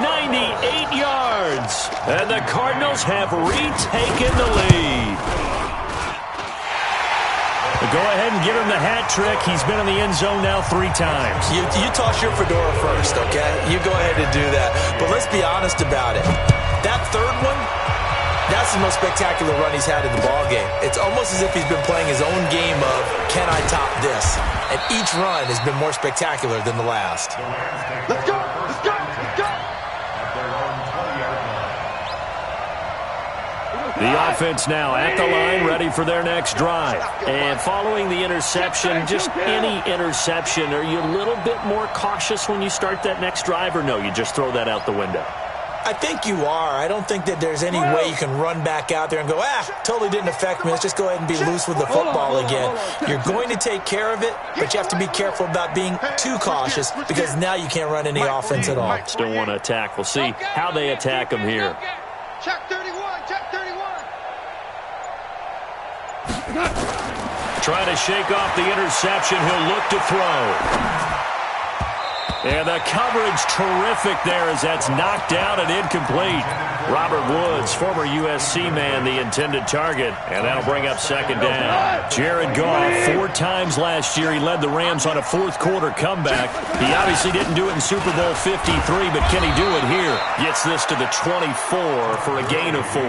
S3: 98 yards. And the Cardinals have retaken the lead. Go ahead and give him the hat trick. He's been in the end zone now 3 times.
S7: You toss your fedora first, okay? You go ahead and do that. But let's be honest about it. That third one, That's the most spectacular run he's had in the ballgame. It's almost as if he's been playing his own game of, can I top this? And each run has been more spectacular than the last.
S6: Let's go! Let's go! Let's go!
S3: The offense now at the line, ready for their next drive. And following the interception, just any interception, are you a little bit more cautious when you start that next drive, or no, you just throw that out the window?
S7: I think you are. I don't think that there's any way you can run back out there and go, totally didn't affect me. Let's just go ahead and be loose with the football again. You're going to take care of it, but you have to be careful about being too cautious because now you can't run any offense at all.
S3: Still want to attack. We'll see how they attack them here.
S6: Check 31, check 31.
S3: Trying to shake off the interception. He'll look to throw. And the coverage terrific there as that's knocked down and incomplete. Robert Woods, former USC man, the intended target. And that'll bring up second down. Jared Goff, 4 times last year, he led the Rams on a fourth-quarter comeback. He obviously didn't do it in Super Bowl 53, but can he do it here? Gets this to the 24 for a gain of 4.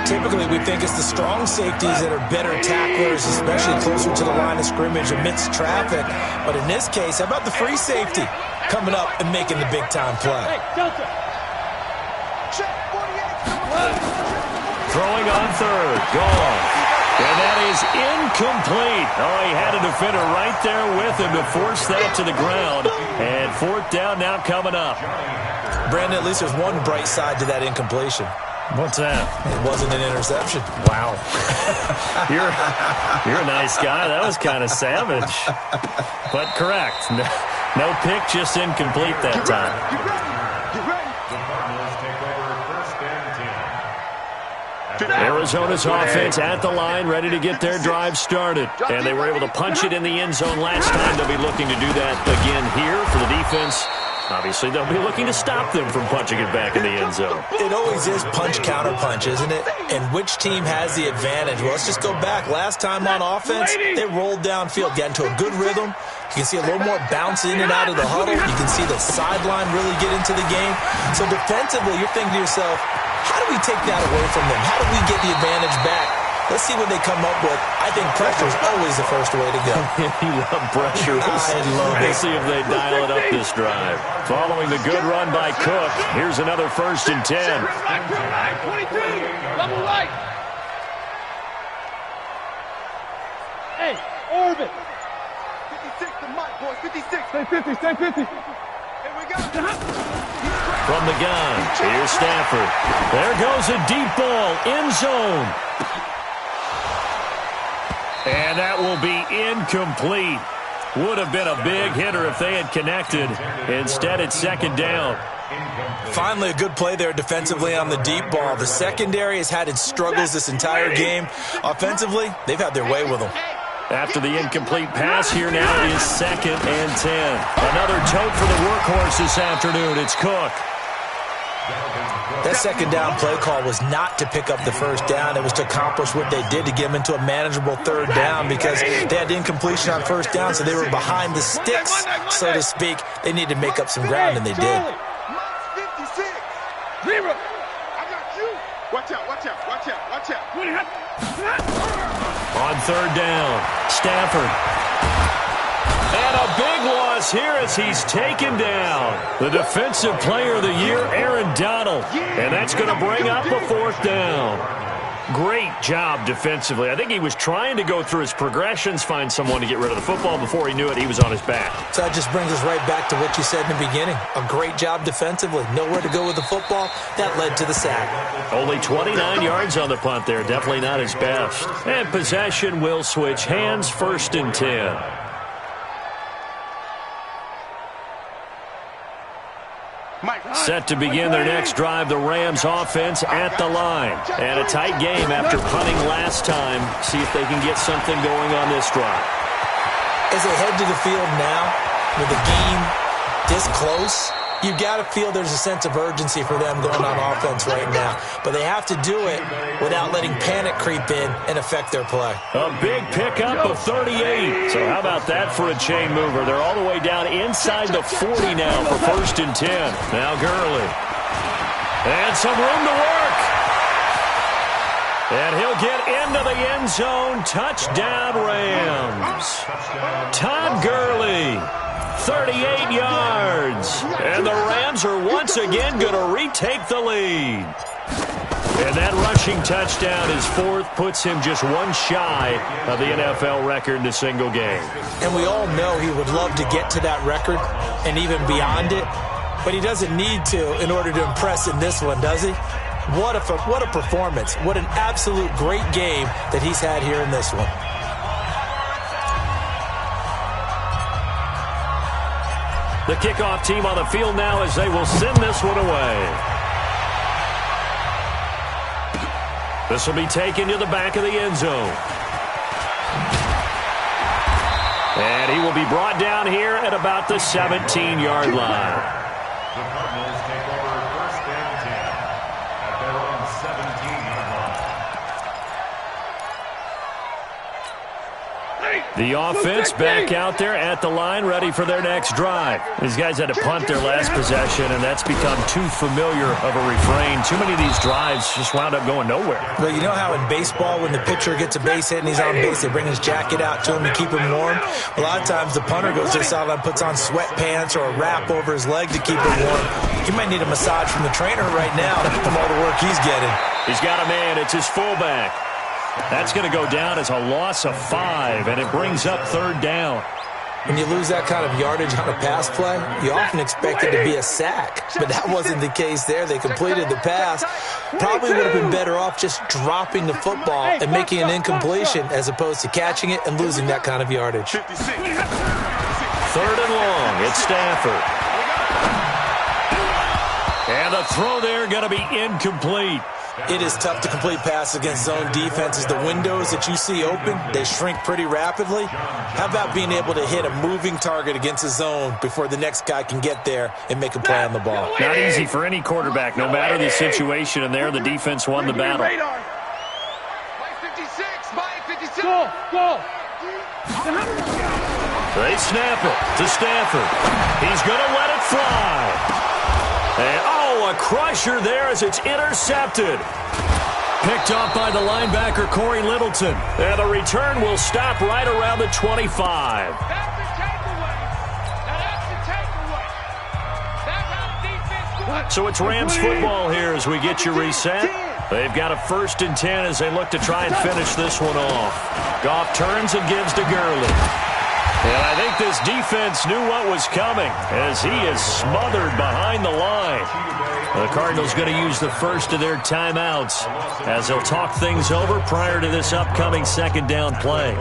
S7: Typically, we think it's the strong safeties that are better tacklers, especially closer to the line of scrimmage amidst traffic. But in this case, how about the free safety coming up and making the big-time play?
S3: Throwing on third. Gone. And that is incomplete. Oh, he had a defender right there with him to force that to the ground. And fourth down now coming up.
S7: Brandon, at least there's one bright side to that incompletion.
S3: What's that?
S7: It wasn't an interception.
S3: Wow. You're a nice guy. That was kind of savage. But correct. No pick, just incomplete that time. Arizona's offense at the line, ready to get their drive started. And they were able to punch it in the end zone last time. They'll be looking to do that again here for the defense. Obviously, they'll be looking to stop them from punching it back in the end zone.
S7: It always is punch-counter-punch, isn't it? And which team has the advantage? Well, let's just go back. Last time on offense, they rolled downfield, got into a good rhythm. You can see a little more bounce in and out of the huddle. You can see the sideline really get into the game. So defensively, you're thinking to yourself, how do we take that away from them? How do we get the advantage back? Let's see what they come up with. I think pressure is always the first way to go.
S3: You love pressure.
S7: I love it.
S3: We'll see if they dial it up this drive. Following the good run by Cook, here's another 1st and 10.
S5: 22, double right. Hey, orbit.
S6: 56 to Mike, boys, 56.
S5: Stay 50, stay 50.
S6: Here we go.
S3: From the gun, here's Stafford. There goes a deep ball, end zone. And that will be incomplete. Would have been a big hitter if they had connected. Instead, it's second down.
S7: Finally, a good play there defensively on the deep ball. The secondary has had its struggles this entire game. Offensively, they've had their way with them.
S3: After the incomplete pass, here now is 2nd and 10. Another tote for the workhorse this afternoon. It's Cook.
S7: That second down play call was not to pick up the first down. It was to accomplish what they did to get them into a manageable third down because they had incompletion on first down, so they were behind the sticks, so to speak. They needed to make up some ground, and they did.
S6: Mike's 56. Zero. I got you. Watch out, watch out, watch out, watch out.
S3: On third down, Stafford. And a big loss here as he's taken down. The Defensive Player of the Year, Aaron Donald. And that's going to bring up a 4th down. Great job defensively. I think he was trying to go through his progressions, find someone to get rid of the football. Before he knew it, he was on his back.
S7: So that just brings us right back to what you said in the beginning. A great job defensively. Nowhere to go with the football. That led to the sack.
S3: Only 29 yards on the punt there. Definitely not his best. And possession will switch hands, 1st and 10. Set to begin their next drive, the Rams offense at the line. And a tight game after punting last time. See if they can get something going on this drive.
S7: As they head to the field now, with the game this close, you've got to feel there's a sense of urgency for them going on offense right now. But they have to do it without letting panic creep in and affect their play.
S3: A big pickup of 38. So how about that for a chain mover? They're all the way down inside the 40 now for 1st and 10. Now Gurley. And some room to work. And he'll get into the end zone. Touchdown, Rams. Todd Gurley, 38 yards. And the Rams are once again going to retake the lead. And that rushing touchdown, his fourth, puts him just one shy of the NFL record in a single game.
S7: And we all know he would love to get to that record and even beyond it, but he doesn't need to in order to impress in this one, does he? What a performance. What an absolute great game that he's had here in this one.
S3: The kickoff team on the field now as they will send this one away. This will be taken to the back of the end zone. And he will be brought down here at about the 17-yard line.
S4: The Cardinals take over first and 10 at their own 17-yard line.
S3: The offense back out there at the line, ready for their next drive. These guys had to punt their last possession, and that's become too familiar of a refrain. Too many of these drives just wound up going nowhere.
S7: Well, you know how in baseball, when the pitcher gets a base hit and he's on base, they bring his jacket out to him to keep him warm? A lot of times the punter goes to the sideline, puts on sweatpants or a wrap over his leg to keep him warm. He might need a massage from the trainer right now from all the work he's getting.
S3: He's got a man. It's his fullback. That's going to go down as a loss of 5, and it brings up third down.
S7: When you lose that kind of yardage on a pass play, you often expect it to be a sack. But that wasn't the case there. They completed the pass. Probably would have been better off just dropping the football and making an incompletion as opposed to catching it and losing that kind of yardage.
S3: 3rd and long. It's Stafford. And the throw there going to be incomplete.
S7: It is tough to complete passes against zone defenses. The windows that you see open, they shrink pretty rapidly. How about being able to hit a moving target against a zone before the next guy can get there and make a play on the ball?
S3: Not easy for any quarterback, no matter the situation, and there the defense won the battle. They snap it to Stafford. He's going to let it fly. And, a crusher there as it's intercepted. Picked up by the linebacker, Corey Littleton. And the return will stop right around the 25. So it's Rams football here as we get you reset. They've got a 1st and 10 as they look to try and finish this one off. Goff turns and gives to Gurley. And I think this defense knew what was coming as he is smothered behind the line. The Cardinals going to use the first of their timeouts as they'll talk things over prior to this upcoming 2nd down play.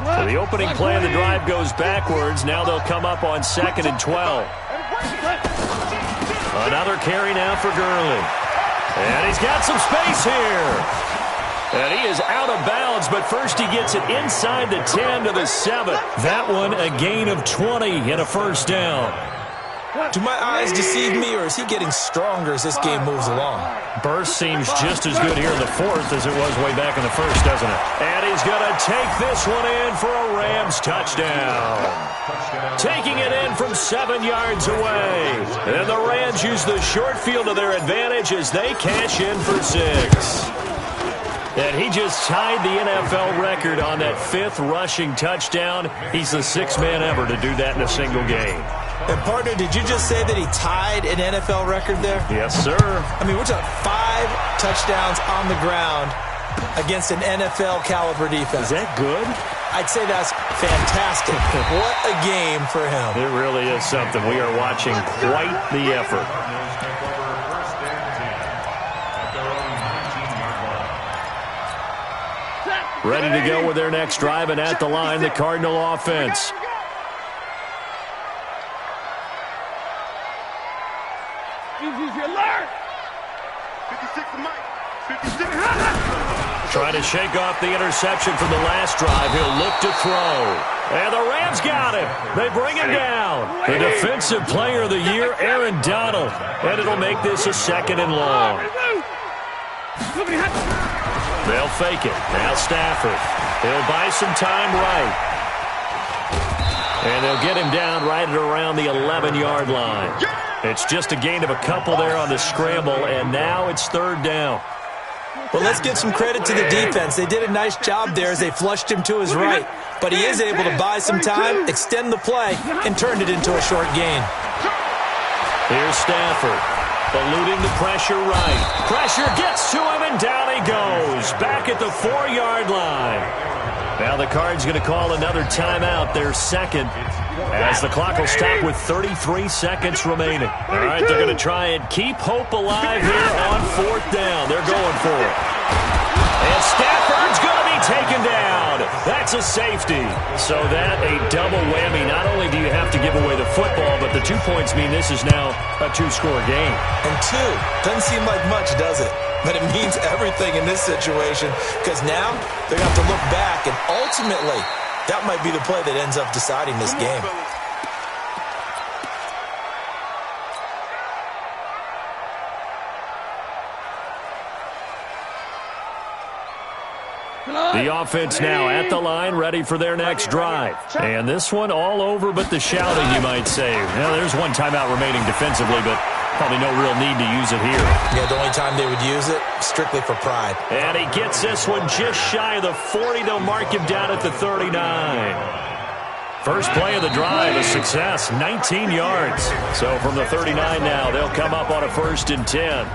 S3: So the opening play of the drive goes backwards. Now they'll come up on 2nd and 12. Another carry now for Gurley. And he's got some space here. And he is out of bounds, but first he gets it inside the 10 to the 7. That one a gain of 20 and a 1st down.
S7: Do my eyes deceive me, or is he getting stronger as this game moves along?
S3: Burst seems just as good here in the 4th as it was way back in the 1st, doesn't it? And he's going to take this one in for a Rams touchdown. Taking it in from 7 yards away. And the Rams use the short field to their advantage as they cash in for 6. And he just tied the NFL record on that 5th rushing touchdown. He's the 6th man ever to do that in a single game.
S7: And, partner, did you just say that he tied an NFL record there?
S3: Yes, sir.
S7: I mean, we're talking 5 touchdowns on the ground against an NFL-caliber defense.
S3: Is that good?
S7: I'd say that's fantastic. What a game for him.
S3: It really is something. We are watching quite the effort. Ready to go with their next drive, and at the line, the Cardinal offense. Trying to shake off the interception from the last drive. He'll look to throw. And the Rams got him. They bring him down. The Defensive Player of the Year, Aaron Donald. And it'll make this a 2nd and long. They'll fake it. Now Stafford. He'll buy some time right. And they'll get him down right at around the 11-yard line. It's just a gain of a couple there on the scramble, and now it's third down.
S7: Well, let's give some credit to the defense. They did a nice job there as they flushed him to his right. But he is able to buy some time, extend the play, and turn it into a short gain.
S3: Here's Stafford, eluding the pressure right. Pressure gets to him, and down he goes. Back at the 4-yard line. Now the Cards going to call another timeout, their second, as the clock will stop with 33 seconds remaining. All right, they're going to try and keep hope alive here on fourth down. They're going for it. And Stafford's going to be taken down. That's a safety. So that a double whammy. Not only do you have to give away the football, but the 2 points mean this is now a 2-score game.
S7: And 2 doesn't seem like much, does it? But it means everything in this situation, because now they're going to have to look back, and ultimately, that might be the play that ends up deciding this game.
S3: The offense now at the line, ready for their next drive. And this one all over but the shouting, you might say. Now, there's one timeout remaining defensively, but probably no real need to use it here.
S7: Yeah, the only time they would use it, strictly for pride.
S3: And he gets this one just shy of the 40. They'll mark him down at the 39. First play of the drive, a success, 19 yards. So from the 39 now, they'll come up on a 1st and 10.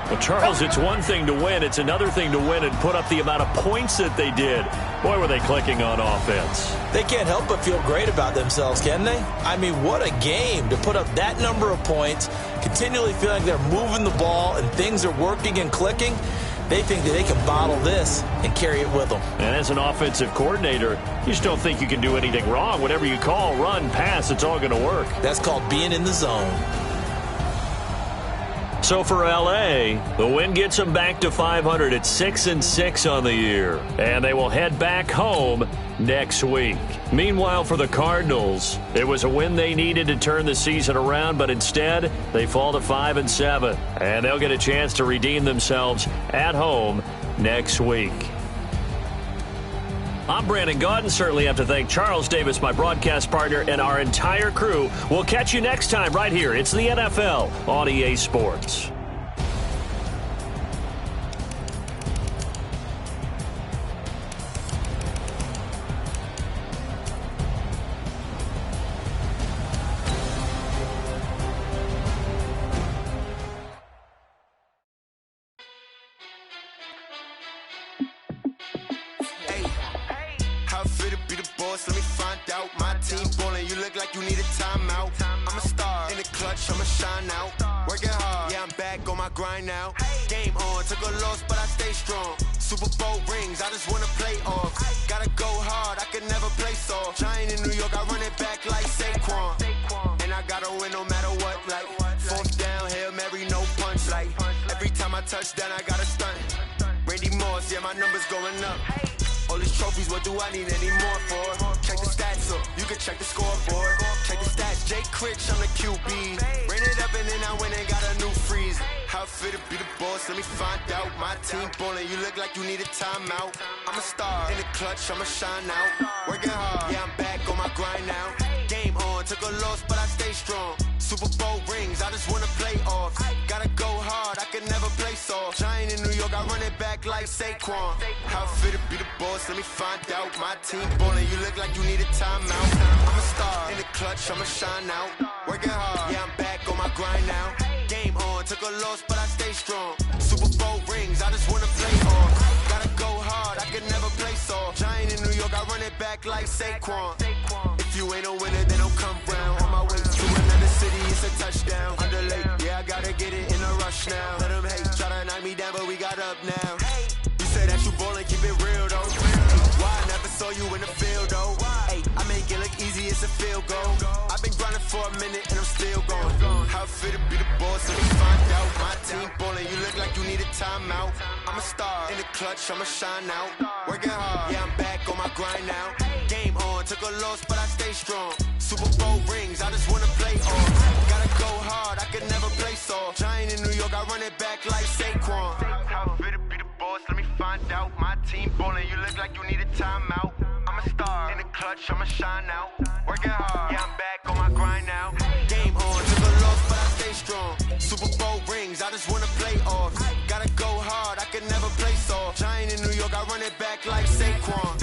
S3: Well, Charles, it's one thing to win. It's another thing to win and put up the amount of points that they did. Boy, were they clicking on offense.
S7: They can't help but feel great about themselves, can they? I mean, what a game to put up that number of points, continually feeling they're moving the ball and things are working and clicking. They think that they can bottle this and carry it with them.
S3: And as an offensive coordinator, you just don't think you can do anything wrong. Whatever you call, run, pass, it's all going to work.
S7: That's called being in the zone.
S3: So for L.A., the win gets them back to 500 at 6-6 on the year. And they will head back home next week. Meanwhile, for the Cardinals, it was a win they needed to turn the season around, but instead, they fall to 5-7. And they'll get a chance to redeem themselves at home next week. I'm Brandon Gaudin. Certainly have to thank Charles Davis, my broadcast partner, and our entire crew. We'll catch you next time right here. It's the NFL on EA Sports.
S6: Grind now. Game on, took a loss, but I stay strong. Super Bowl rings, I just wanna play off. Gotta go hard, I can never play soft. Giant in New York, I run it back like Saquon. And I gotta win no matter what, like 4th down, Hail Mary, no punch. Like every time I touch down, I gotta stunt. Randy Moss, yeah, my numbers going up. All these trophies, what do I need any more for? Check the stats up, you can check the scoreboard. Check the stats, Jake Critch, I'm the QB. Ran it up and then I went and got a new freeze. How fit to be the boss, let me find out. My team ballin', you look like you need a timeout. I'm a star, in the clutch, I'ma shine out. Working hard, yeah, I'm back on my grind now. Game on, took a loss, but I stay strong. Super Bowl rings, I just wanna play off. Gotta go hard, I can never play soft. Giant in New York, I run it back like Saquon. How fit to be the boss, let me find out. My team ballin', you look like you need a timeout. I'm a star, in the clutch, I'ma shine out. Working hard, yeah, I'm back on my grind now. Game on, took a loss, but I stay strong. Super Bowl rings, I just wanna play off. Gotta go hard, I can never play soft. Giant in New York, I run it back like Saquon. If you ain't a winner, then don't come round. On my way to another city, it's a touchdown. Underlay, yeah, I gotta get it in a rush now. Let them hate, try to knock me down, but we got up now. You say that you ballin', keep it real though. Why I never saw you in the field though? Hey, I make it look easy, it's a field goal. I've been grinding for a minute and I'm still going. How fit to be the boss, let me find out. My team ballin', you look like you need a timeout. I'm a star, in the clutch, I'ma shine out. Working hard, yeah, I'm back on my grind now. Game on, took a loss, but I stay strong. Super Bowl rings, I just wanna play off. Gotta go hard, I can never play soft. Giant in New York, I run it back like Saquon. How fit to be the boss, let me find out. My team ballin', you look like you need a timeout. I'm a star, in the clutch. clutch, I'ma shine now. Working hard, yeah, I'm back on my grind now. Game on, took a loss, but I stay strong. Super Bowl rings, I just wanna play off. Gotta go hard, I can never play soft. Giant in New York, I run it back like Saquon.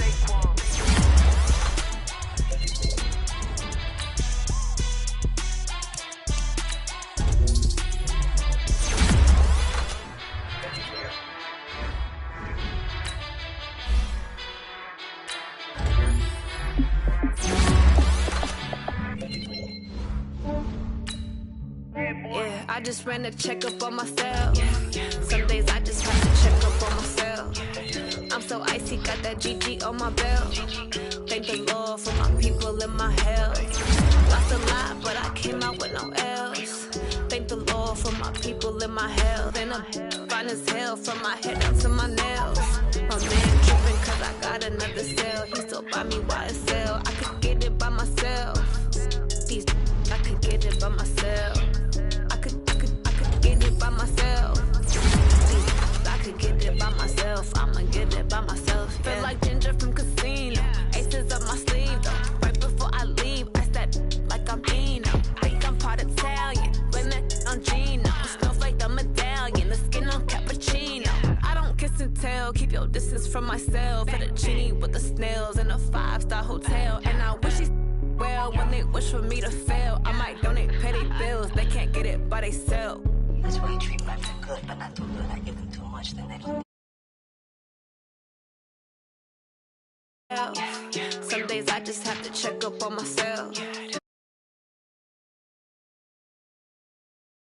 S2: Yeah, I just ran a checkup on myself. Some days I just have to check up on myself. I'm so icy, got that GG on my belt. Thank the Lord for my people in my health. Lost a lot, but I came out with no else. Thank the Lord for my people in my health. And I'm fine as hell from my head down to my nails. My man tripping cause I got another cell. He still buy me YSL. I could get it by myself. These I could get it by myself. I could get it by myself. I could get it by myself. I'ma get it by myself. Yeah. Feel like Ginger from Casino. Aces up my sleeve though. Right before I leave, I step like I'm Dino. Think I'm part Italian. Blame that on Gino. Smells like the medallion. The skin on cappuccino. I don't kiss and tell. Keep your distance from myself. Fettuccine with the snails in a 5-star hotel. And I wish he's well when they wish for me to fail. I might donate petty bills. They can't get it by themselves.
S8: That's why you treat life too good, but not too good. I give them too much, then they don't.
S2: Some days I just have to check up on myself.